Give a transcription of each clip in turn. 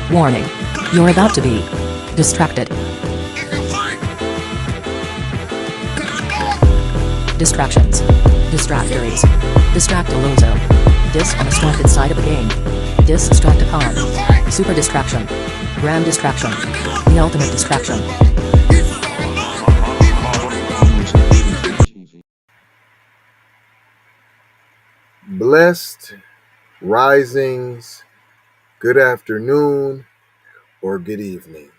Warning. You're about to be distracted. Distractions. Distractories. Distractolozo. Dis on the distracted side of the game. Distracticon. Super distraction. Grand distraction. The ultimate distraction. Blessed risings, good afternoon, or good evening,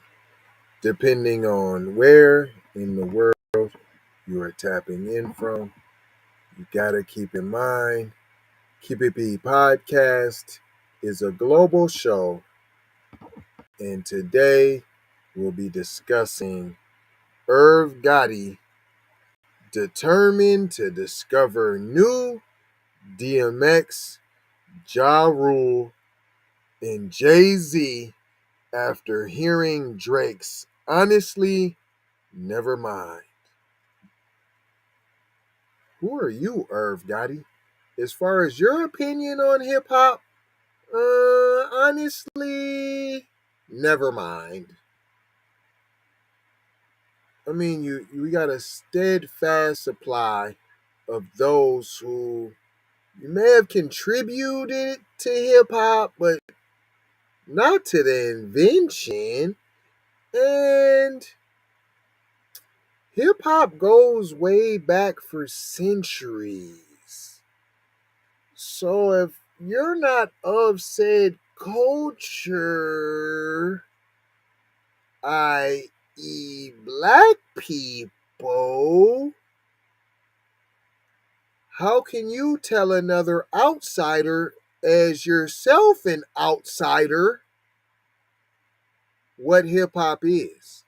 depending on where in the world you are tapping in from. You gotta keep in mind, Keep It Be Podcast is a global show, and today we'll be discussing Irv Gotti determined to discover new DMX, Ja Rule, and Jay-Z after hearing Drake's Honestly, Nevermind. Who are you, Irv Gotti? As far as your opinion on hip hop, honestly, never mind. I mean, you got a steadfast supply of those who you may have contributed to hip hop, but not to the invention. And hip hop goes way back for centuries. So if you're not of said culture, i.e., black people, how can you tell another outsider, as yourself an outsider, what hip hop is?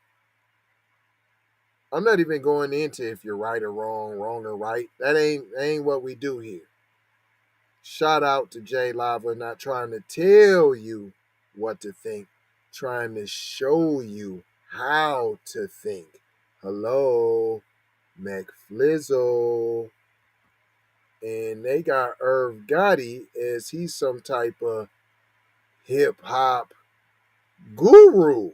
I'm not even going into if you're right or wrong or right. That ain't what we do here. Shout out to Jay Lava, not trying to tell you what to think, trying to show you how to think. Hello, McFlizzle. And they got Irv Gotti as he's some type of hip hop guru.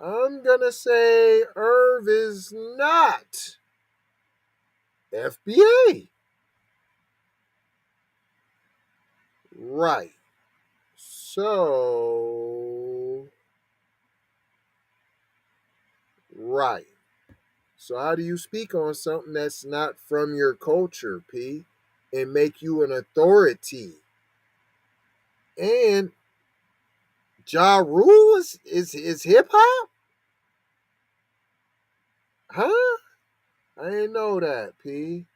I'm gonna say Irv is not FBA. Right. So, right. So how do you speak on something that's not from your culture, P, and make you an authority? And Ja Rule is hip hop? Huh? I didn't know that, P.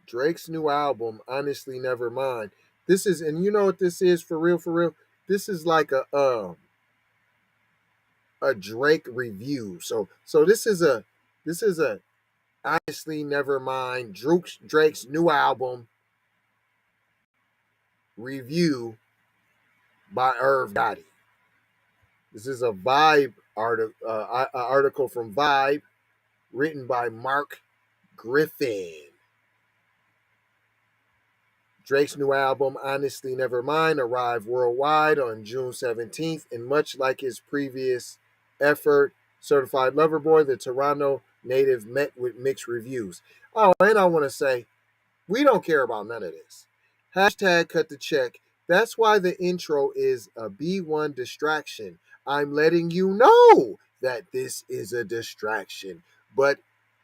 Drake's new album, Honestly Nevermind. This is, and you know what this is for real, for real? This is like a Drake review. So this is a Honestly Nevermind Drake's new album review by Irv Gotti. This is a Vibe article from Vibe written by Mark Griffin. Drake's new album, Honestly Nevermind, arrived worldwide on June 17th, and much like his previous effort, Certified Lover Boy, the Toronto native met with mixed reviews. Oh, and I want to say, we don't care about none of this. Hashtag cut the check. That's why the intro is a B1 distraction. I'm letting you know that this is a distraction. But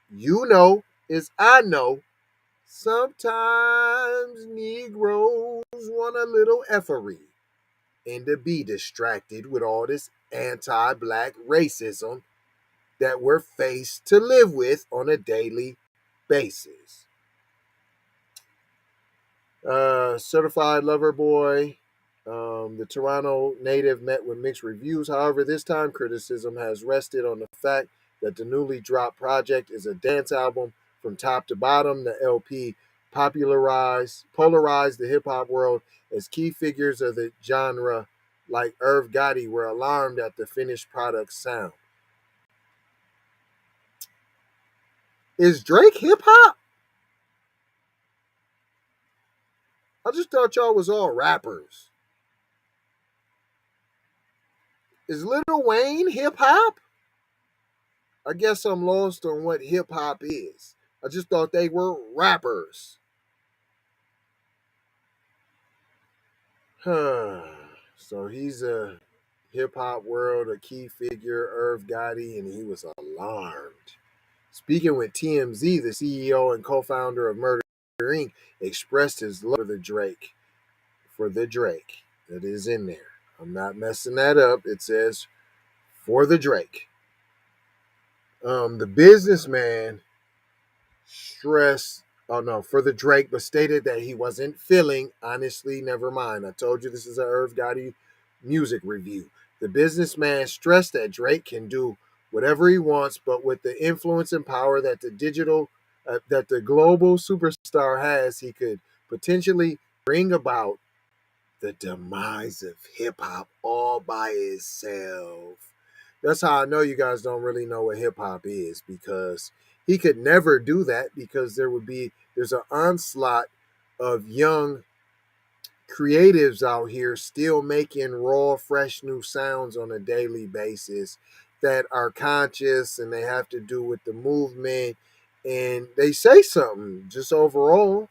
you know, as I know, sometimes Negroes want a little effery and to be distracted with all this anti-black racism that we're faced to live with on a daily basis. Certified Lover Boy, the Toronto native met with mixed reviews. However, this time criticism has rested on the fact that the newly dropped project is a dance album from top to bottom. The LP polarized the hip hop world as key figures of the genre, like Irv Gotti, were alarmed at the finished product sound. Is Drake hip hop? I just thought y'all was all rappers. Is Lil Wayne hip-hop? I guess I'm lost on what hip-hop is. I just thought they were rappers. So he's a hip-hop world, a key figure, Irv Gotti, and he was alarmed. Speaking with TMZ, the CEO and co-founder of Murder Inc. expressed his love for the Drake that is in there. I'm not messing that up. It says for the Drake. The businessman stressed, for the Drake, but stated that he wasn't feeling Honestly Nevermind. I told you this is an Irv Gotti music review. The businessman stressed that Drake can do whatever he wants, but with the influence and power that the global superstar has, he could potentially bring about the demise of hip-hop all by itself. That's how I know you guys don't really know what hip-hop is, because he could never do that, because there's an onslaught of young creatives out here still making raw, fresh new sounds on a daily basis that are conscious, and they have to do with the movement, and they say something just overall.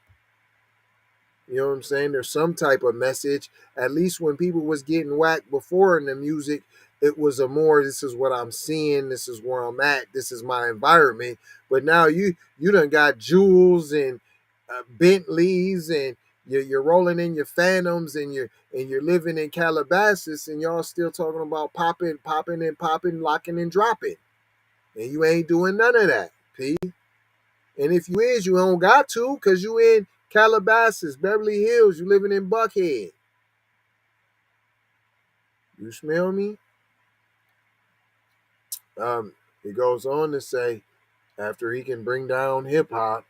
You know what I'm saying? There's some type of message. At least when people was getting whacked before in the music, it was a more, this is what I'm seeing, this is where I'm at, this is my environment. But now you done got jewels and Bentleys, and you're rolling in your Phantoms, and you're living in Calabasas, and y'all still talking about popping, locking and dropping. And you ain't doing none of that, P. And if you is, you don't got to, because you in Calabasas, Beverly Hills, you living in Buckhead. You smell me? It goes on to say, after he can bring down hip-hop,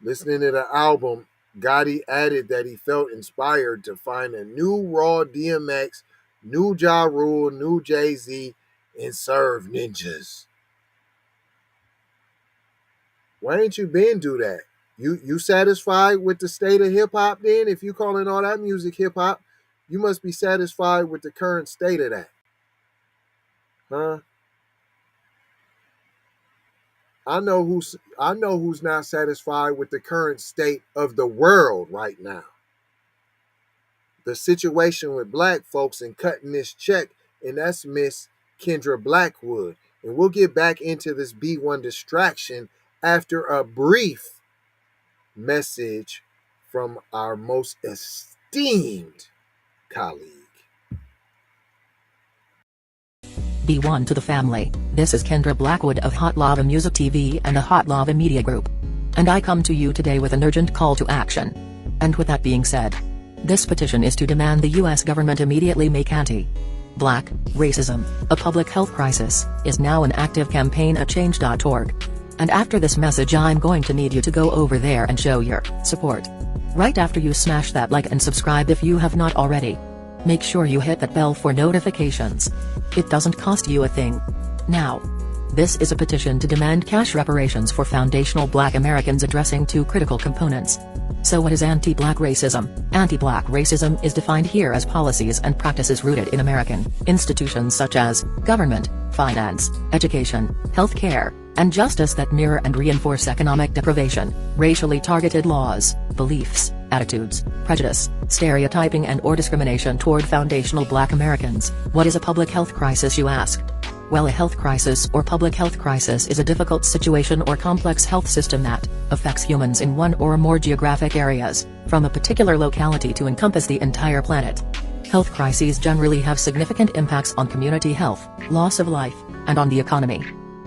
listening to the album, Gotti added that he felt inspired to find a new raw DMX, new Ja Rule, new Jay-Z, and serve ninjas. Why ain't you been do that? You satisfied with the state of hip-hop then? If you calling all that music hip-hop, you must be satisfied with the current state of that. Huh? I know who's not satisfied with the current state of the world right now. The situation with black folks and cutting this check, and that's Miss Kendra Blackwood. And we'll get back into this B1 distraction after a brief message from our most esteemed colleague. B1 to the family. This is Kendra Blackwood of Hot Lava Music TV and the Hot Lava Media Group. And I come to you today with an urgent call to action. And with that being said, this petition is to demand the US government immediately make anti-black racism a public health crisis is now an active campaign at change.org. And after this message, I'm going to need you to go over there and show your support. Right after you smash that like and subscribe if you have not already. Make sure you hit that bell for notifications. It doesn't cost you a thing. Now, this is a petition to demand cash reparations for foundational Black Americans addressing two critical components. So what is anti-Black racism? Anti-Black racism is defined here as policies and practices rooted in American institutions such as government, finance, education, healthcare, and justice that mirror and reinforce economic deprivation, racially targeted laws, beliefs, attitudes, prejudice, stereotyping and/or discrimination toward foundational Black Americans. What is a public health crisis, you ask? Well, a health crisis or public health crisis is a difficult situation or complex health system that affects humans in one or more geographic areas, from a particular locality to encompass the entire planet. Health crises generally have significant impacts on community health, loss of life, and on the economy.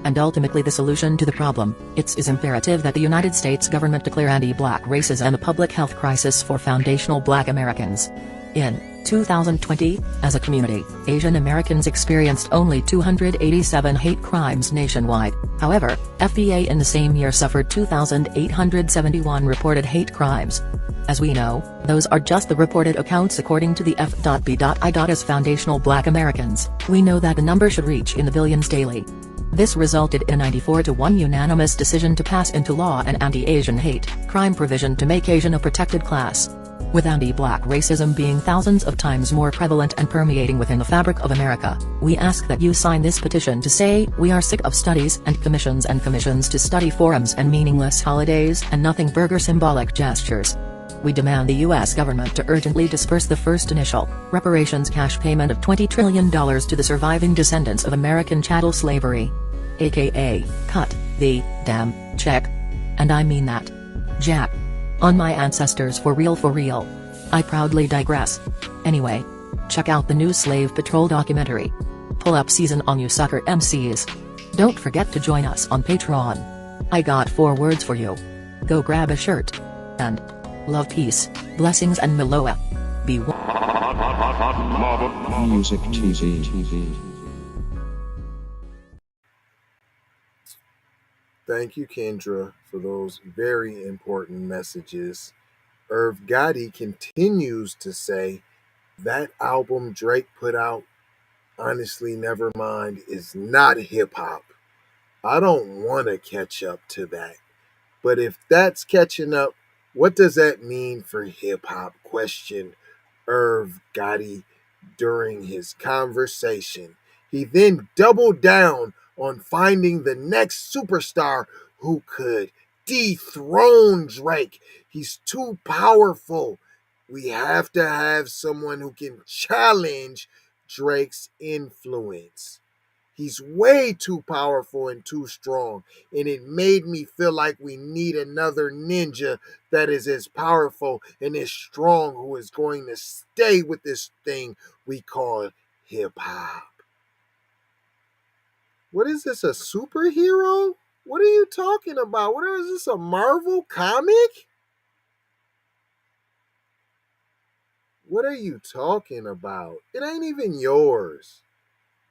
And ultimately the solution to the problem, it is imperative that the United States government declare anti-Black racism a public health crisis for foundational Black Americans. In 2020, as a community, Asian Americans experienced only 287 hate crimes nationwide. However, FBA in the same year suffered 2,871 reported hate crimes. As we know, those are just the reported accounts according to the F.B.I. As foundational Black Americans, we know that the number should reach in the billions daily. This resulted in a 94-1 unanimous decision to pass into law an anti-Asian hate crime provision to make Asian a protected class. With anti-black racism being thousands of times more prevalent and permeating within the fabric of America, we ask that you sign this petition to say, we are sick of studies and commissions to study forums and meaningless holidays and nothing burger symbolic gestures. We demand the U.S. government to urgently disperse the first initial reparations cash payment of $20 trillion to the surviving descendants of American chattel slavery. AKA, cut the damn check. And I mean that. Jack. On my ancestors for real for real. I proudly digress. Anyway. Check out the new Slave Patrol documentary. Pull up season on you sucker MCs. Don't forget to join us on Patreon. I got 4 words for you. Go grab a shirt. And love, peace, blessings and Meloa. Be Music TV. Thank you, Kendra, for those very important messages. Irv Gotti continues to say that album Drake put out, honestly, Nevermind, is not hip hop. I don't want to catch up to that. But if that's catching up, what does that mean for hip hop? Questioned Irv Gotti during his conversation. He then doubled down on finding the next superstar who could dethrone Drake. He's too powerful. We have to have someone who can challenge Drake's influence. He's way too powerful and too strong, and it made me feel like we need another ninja that is as powerful and as strong who is going to stay with this thing we call hip-hop. What is this, a superhero? What are you talking about? What is this, a Marvel comic? What are you talking about? It ain't even yours.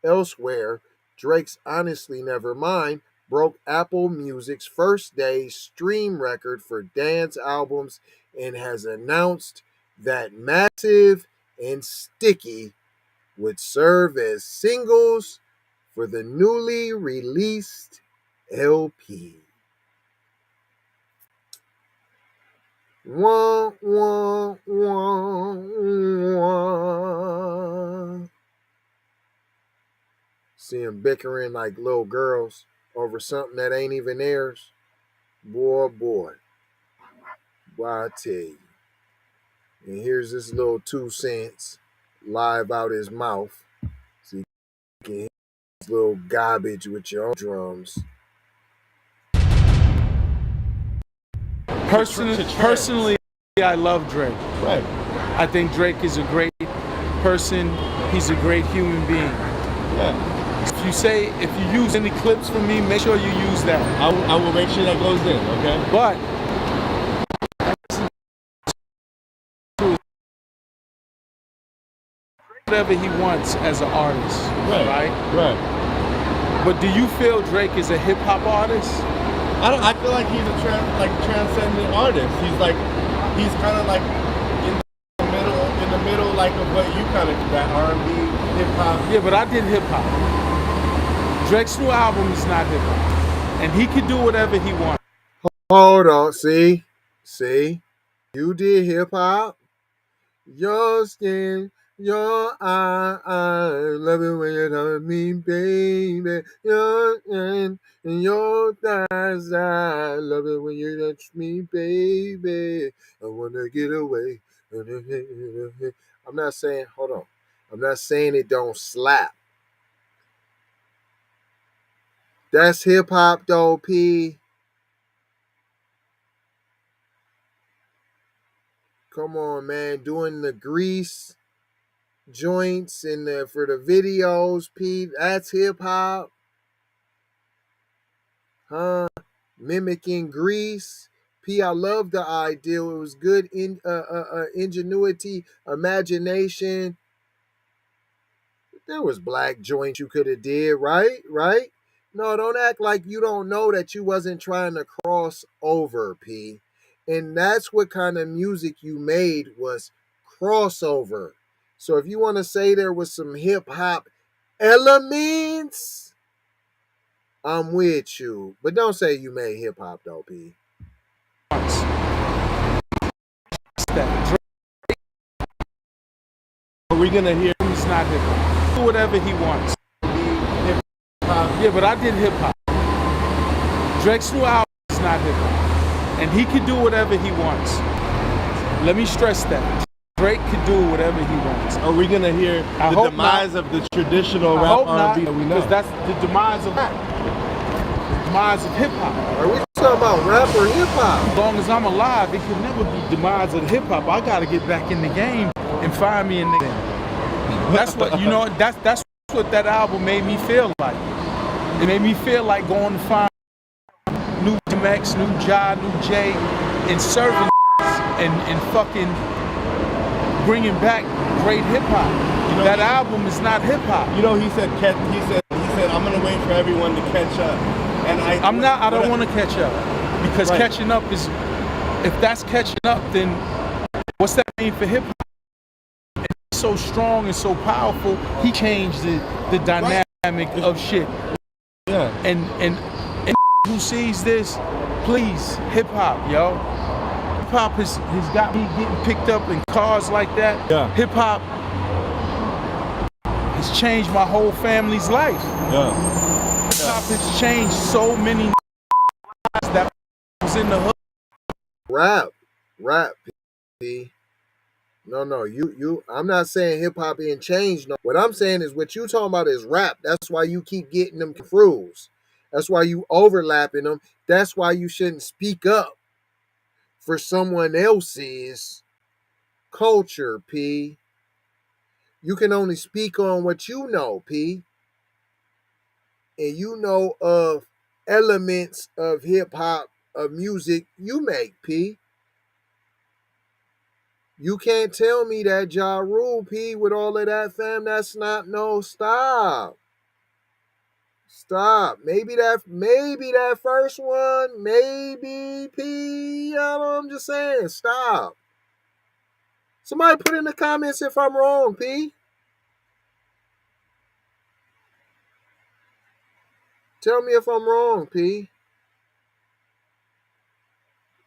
Elsewhere, Drake's Honestly Nevermind broke Apple Music's first day stream record for dance albums and has announced that Massive and Sticky would serve as singles for the newly released LP. Wah, wah, wah, wah. See them bickering like little girls over something that ain't even theirs. Boy. Boy, I tell you. And here's this little 2 cents live out his mouth. So you can hear this little garbage with your own drums. Personally, I love Drake. Right. I think Drake is a great person. He's a great human being. Yeah. If you use any clips from me, make sure you use that. I will make sure that goes in, okay? But whatever he wants as an artist, right? Right. But do you feel Drake is a hip hop artist? I feel like he's a transcendent artist. He's kind of like in the middle, like of what you kind of that R&B, hip hop. Yeah, but I did hip hop. Drake's new album is not hip hop, and he can do whatever he wants. Hold on, see, you did hip hop. Your skin, your eye, love it when you love me, baby. Your hand and your thighs, I love it when you touch me, baby. I wanna get away. I'm not saying, hold on. I'm not saying it don't slap. That's hip hop though, P. Come on, man. Doing the grease joints for the videos, P. That's hip hop. Huh? Mimicking grease. P, I love the idea. It was good ingenuity, imagination. There was black joints you could have did, right? No, don't act like you don't know that you wasn't trying to cross over, P. And that's what kind of music you made was crossover. So if you want to say there was some hip hop elements, I'm with you. But don't say you made hip hop though, P. Are we gonna hear It's not hip hop. Do whatever he wants. hip hop? Yeah, but I did hip hop. Drake's new album is not hip hop, and he can do whatever he wants. Let me stress that. Drake can do whatever he wants. Are we gonna hear I the hope demise of the traditional I rap hope R&B not, that we know? because that's the demise of rap. The demise of hip hop. Are we talking about rap or hip hop? As long as I'm alive, it can never be demise of hip hop. I gotta get back in the game and find me a nigga. That's what That's what that album made me feel like. It made me feel like going to find new DMX, new Ja, new Jay, and serving and fucking bringing back great hip hop. That album is not hip hop. You know, he said I'm gonna wait for everyone to catch up. And I don't want to catch up, because Right. catching up is, if that's catching up, then what's that mean for hip hop? It's so strong and so powerful. He changed the dynamic of shit. Yeah. And who sees this, please, hip hop, yo. Hip hop has got me getting picked up in cars like that. Yeah. Hip hop has changed my whole family's life. Yeah. Hip hop has changed so many lives that was in the hood. Rap, P. No, you. I'm not saying hip hop ain't changed. No, what I'm saying is what you talking about is rap. That's why you keep getting them confused. That's why you overlapping them. That's why you shouldn't speak up for someone else's culture, P. You can only speak on what you know, P. And you know of elements of hip hop, of music you make, P. You can't tell me that Ja Rule, P, with all of that, fam. That's not, no, stop. Stop. Maybe that first one, maybe, P. I'm just saying, stop. Somebody put in the comments if I'm wrong, P. Tell me if I'm wrong, P.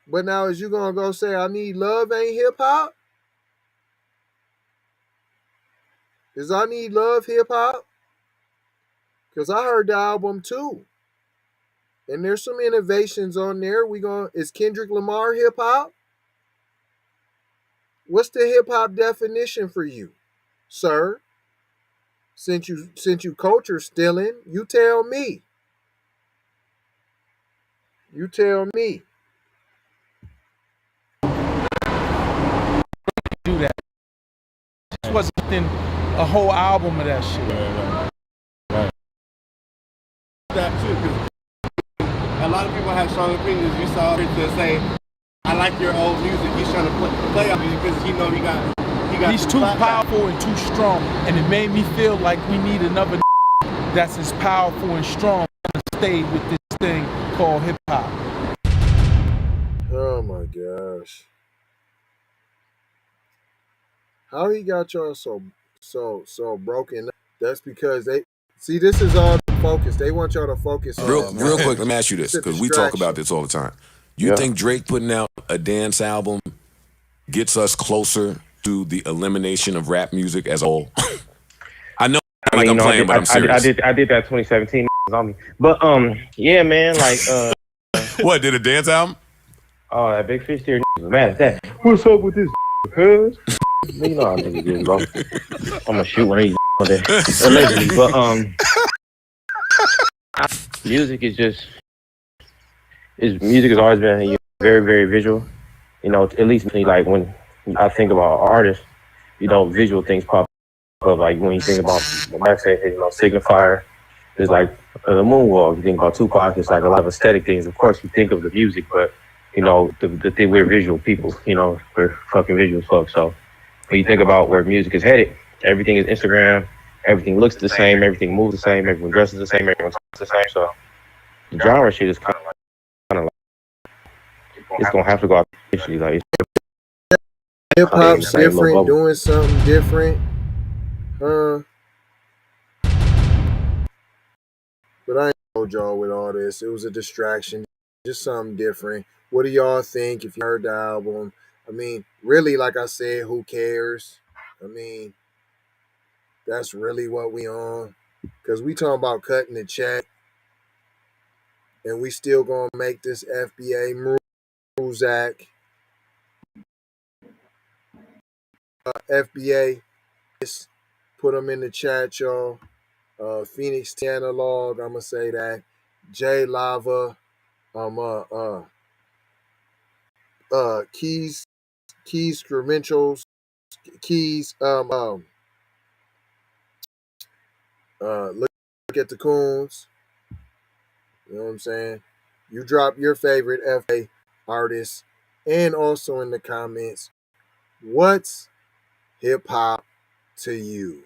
But now is you gonna go say I Need Love ain't hip hop? Is I Need Love hip hop? Because I heard the album too. And there's some innovations on there. Is Kendrick Lamar hip hop? What's the hip hop definition for you, sir? Since you culture stealing, you tell me. You tell me. Do that. This wasn't in a whole album of that shit. Right. That too, because a lot of people have strong opinions. You saw it to say, "I like your old music." He's trying to play on it because he got. He's too powerful and too strong, and it made me feel like we need another that's as powerful and strong to stay with this thing called hip hop. Oh my gosh. How he got y'all so broken up? That's because they see this is all the focus. They want y'all to focus on Real quick, let me ask you this, It's a because we talk distraction. about this all the time. You think Drake putting out a dance album gets us closer to the elimination of rap music as a whole? I know I'm playing, but I'm serious. I did that 2017 on me. But yeah, man, like What, did a dance album? oh, that Big Fish there was mad at that. What's up with this? Cuz? You know how niggas is, bro. I'm gonna shoot one of these there. Allegedly. But music has always been very, very visual. You know, at least me, like when I think about artists, visual things pop up. Like when you think about Max said, Signifier, there's like the moonwalk. You think about Tupac, it's like a lot of aesthetic things. Of course, you think of the music, but the thing, we're visual people. We're fucking visual folks. So when you think about where music is headed, everything is Instagram. Everything looks the same. Everything moves the same. Everyone dresses the same. Everyone talks the same. So the genre shit is kind of like it's gonna have to go out eventually. Like hip hop's different, doing something different. But I ain't told y'all with all this. It was a distraction, just something different. What do y'all think if you heard the album? I mean, really, like I said, who cares? I mean, That's really what we on. Because we talking about cutting the check. And we still going to make this FBA Muzak. FBA, just put them in the chat, y'all. Phoenix T Analog, I'm going to say that. J Lava, Keys Credentials, Keys, look at the Coons. You know what I'm saying? You drop your favorite FA artist, and also in the comments, what's hip hop to you?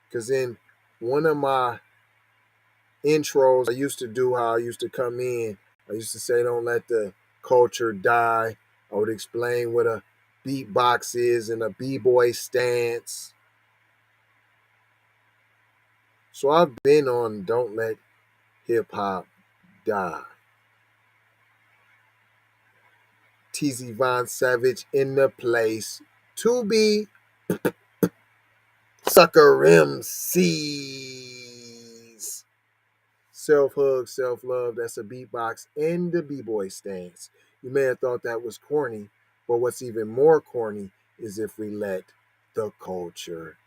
Because in one of my intros I used to do, how I used to come in, I used to say, don't let the culture die. I would explain what a beatbox is and a b-boy stance. So I've been on Don't Let Hip Hop Die. TZ Von Savage in the place to be Sucker MCs. Self-hug, self-love, that's a beatbox and the b-boy stance. You may have thought that was corny, but what's even more corny is if we let the culture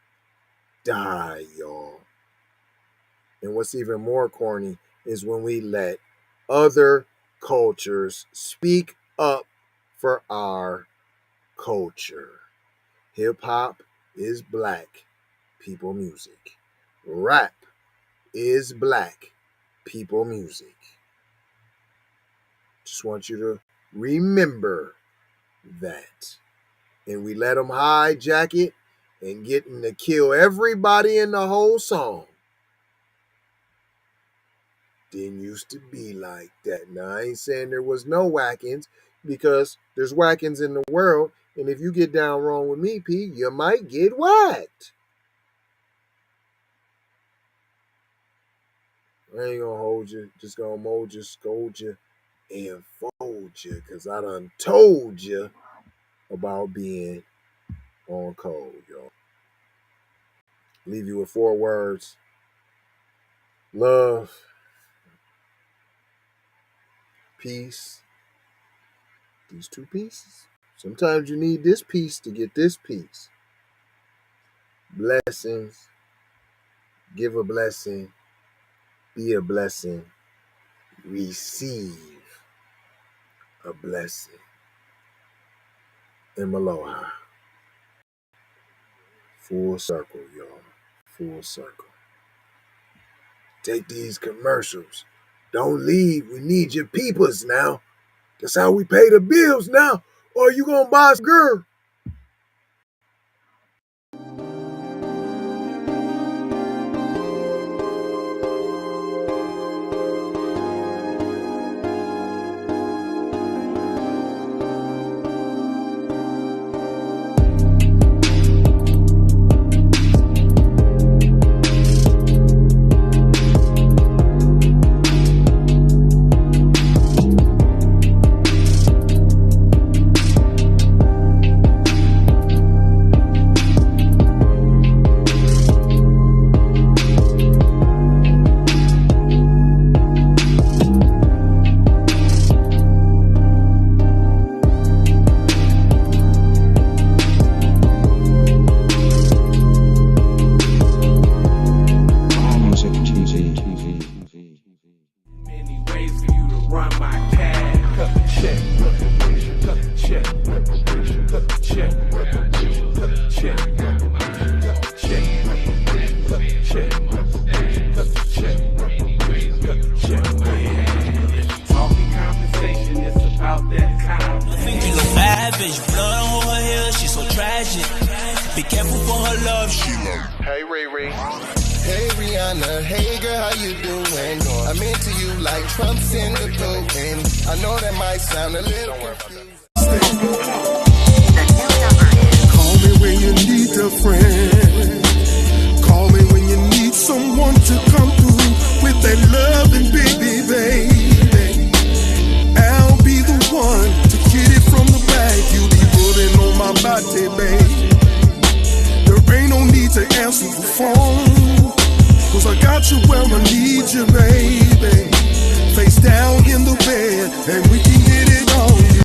die, y'all. And what's even more corny is when we let other cultures speak up for our culture. Hip-hop is black people music. Rap is black people music. Just want you to remember that. And we let them hijack it and getting to kill everybody in the whole song. Didn't used to be like that. Now, I ain't saying there was no whackings, because there's whackings in the world, and if you get down wrong with me, P, you might get whacked. I ain't gonna hold you, just gonna mold you, scold you, and fold you, because I done told you about being on code, y'all. Leave you with 4 words. Love, peace, these 2 pieces. Sometimes you need this piece to get this piece. Blessings, give a blessing, be a blessing, receive a blessing. And aloha. Full circle, y'all. Full circle. Take these commercials. Don't leave. We need your peepers now. That's how we pay the bills now. Or you gonna buy some girl? Be careful for her love, she love. Hey, Riri. Hey, Rihanna. Hey, girl, how you doing? I'm into you like Trump's in the cocaine. I know that might sound a little confusing. Call me when you need a friend. Call me when you need someone to come through with that loving baby, baby. I'll be the one to get it from the back. You be putting on my body, baby. There ain't no say answer the phone. Cause I got you where I need you, baby. Face down in the bed, and we can get it on.